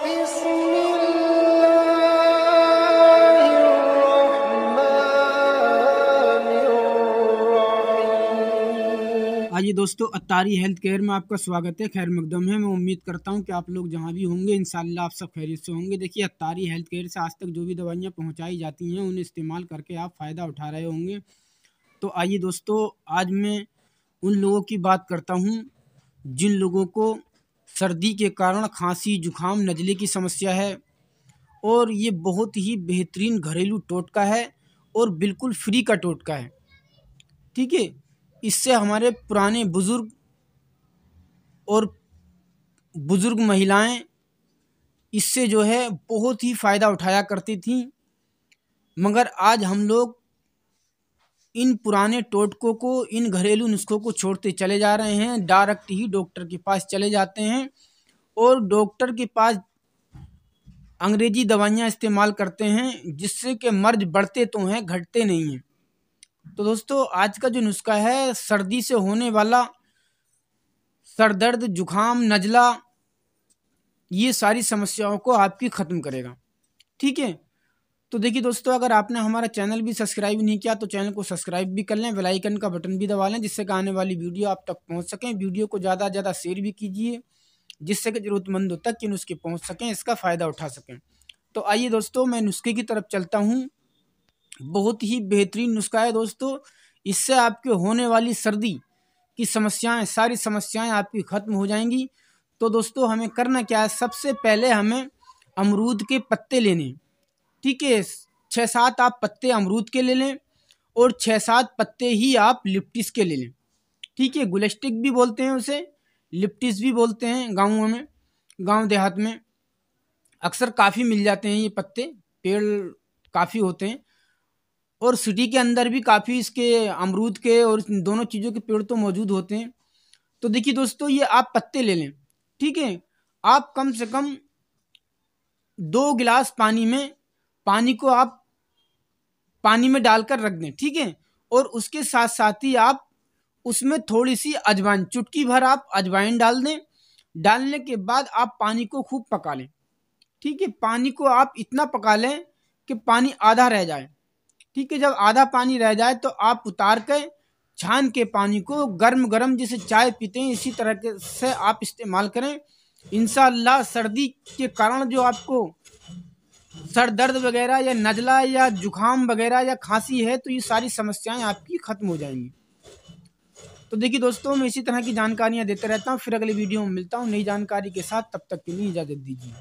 आइए दोस्तों, Attari health care में आपका स्वागत है। खैर मकदम है। मैं उम्मीद करता हूं कि आप लोग जहां भी होंगे इंशाल्लाह आप सब खैरियत से होंगे। देखिए, अत्तारी हेल्थ केयर से आज तक जो भी दवाइयां पहुंचाई जाती हैं उन्हें इस्तेमाल करके आप फ़ायदा उठा रहे होंगे। तो आइए दोस्तों, आज मैं उन लोगों की बात करता हूँ जिन लोगों को सर्दी के कारण खांसी, जुकाम, नज़ले की समस्या है। और ये बहुत ही बेहतरीन घरेलू टोटका है और बिल्कुल फ्री का टोटका है। ठीक है, इससे हमारे पुराने बुजुर्ग और बुजुर्ग महिलाएं इससे जो है बहुत ही फ़ायदा उठाया करती थी। मगर आज हम लोग इन पुराने टोटकों को, इन घरेलू नुस्खों को छोड़ते चले जा रहे हैं। डायरेक्ट ही डॉक्टर के पास चले जाते हैं और डॉक्टर के पास अंग्रेजी दवाइयाँ इस्तेमाल करते हैं, जिससे कि मर्ज बढ़ते तो हैं, घटते नहीं हैं। तो दोस्तों, आज का जो नुस्खा है सर्दी से होने वाला सर दर्द, जुकाम, नज़ला, ये सारी समस्याओं को आपकी ख़त्म करेगा। ठीक है, तो देखिए दोस्तों, अगर आपने हमारा चैनल भी सब्सक्राइब नहीं किया तो चैनल को सब्सक्राइब भी कर लें, बेल आइकन का बटन भी दबा लें, जिससे कि आने वाली वीडियो आप तक पहुंच सकें। वीडियो को ज़्यादा से ज़्यादा शेयर भी कीजिए, जिससे कि ज़रूरतमंदों तक ये नुस्खे पहुँच सकें, इसका फ़ायदा उठा सकें। तो आइए दोस्तों, मैं नुस्खे की तरफ चलता हूँ। बहुत ही बेहतरीन नुस्खा है दोस्तों। इससे आपके होने वाली सर्दी की समस्याएं, सारी समस्याएं आपकी ख़त्म हो जाएंगी। तो दोस्तों, हमें करना क्या है? सबसे पहले हमें अमरूद के पत्ते लेने। ठीक है, 6-7 आप पत्ते अमरूद के ले लें और 6-7 पत्ते ही आप लिप्टिस के ले लें। ठीक है, गुलस्टिक भी बोलते हैं उसे, लिप्टिस भी बोलते हैं। गाँवों में, गाँव देहात में अक्सर काफ़ी मिल जाते हैं ये पत्ते, पेड़ काफ़ी होते हैं। और सिटी के अंदर भी काफ़ी इसके, अमरूद के और इन दोनों चीज़ों के पेड़ तो मौजूद होते हैं। तो देखिए दोस्तों, ये आप पत्ते ले लें। ठीक है, आप कम से कम 2 गिलास पानी को आप पानी में डालकर रख दें। ठीक है, और उसके साथ साथ ही आप उसमें थोड़ी सी अजवाइन, चुटकी भर आप अजवाइन डाल दें। डालने के बाद आप पानी को खूब पका लें। ठीक है, पानी को आप इतना पका लें कि पानी आधा रह जाए। ठीक है, जब आधा पानी रह जाए तो आप उतार के छान के पानी को गर्म गर्म, जैसे चाय पीते हैं इसी तरह के से आप इस्तेमाल करें। इंशाअल्लाह सर्दी के कारण जो आपको सर दर्द वगैरह या नज़ला या जुकाम वगैरह या खांसी है, तो ये सारी समस्याएं आपकी ख़त्म हो जाएंगी। तो देखिए दोस्तों, मैं इसी तरह की जानकारियां देते रहता हूँ। फिर अगले वीडियो में मिलता हूँ नई जानकारी के साथ। तब तक के लिए इजाज़त दीजिए।